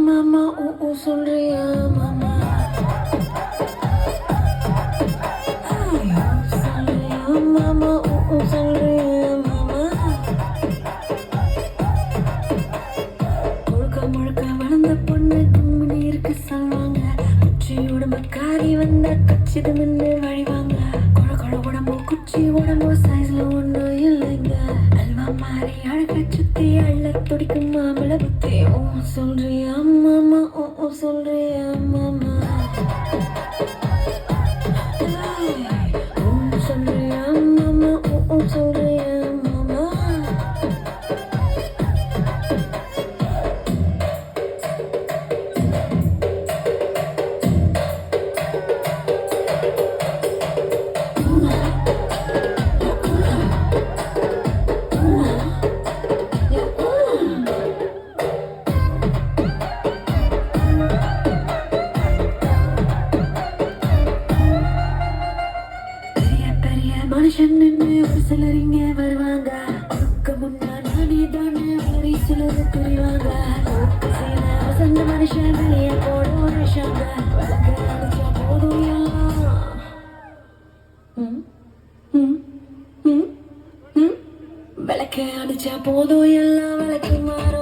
மாமா ஊ ஊ சொல்றியா மாமா சொல்றியா மாமா ஊ ஊ சொல்றியா மாமா முழுக்க முழுக்க வளர்ந்த பொண்ணு கும்மினி இருக்கு சொல்லுவாங்க குச்சி உடம்பு காரி வந்த கச்சிது நின்று வழிவாங்க கொழ கொழ உடம்பு குச்சி உடம்பு சைஸ்ல ஒன்றும் இல்லைங்க அல்வா மாதிரி அழக சுத்தி அள்ள துடிக்கும் மாமல புத்தி ஓ சொல்றியா மாமா ஓ ஓ சொல்றியா மாமா ஓ சொல்றியா மாமா ஓ ஓ சொல்றியா மாமா பெரிய பெரிய மனுஷன் நின்று ஒரு சிலர் இங்க வருவாங்க அதுக்கு முன்னாடி நானே தானே வரி சிலர் புரிவாங்க சில வசந்த மனுஷன் வெளியே போட ஒரு விஷாங்க விளக்கு அடிச்சா போதும் எல்லாம் விளக்கு அடிச்சா போதும் எல்லாம் விளக்கு மாற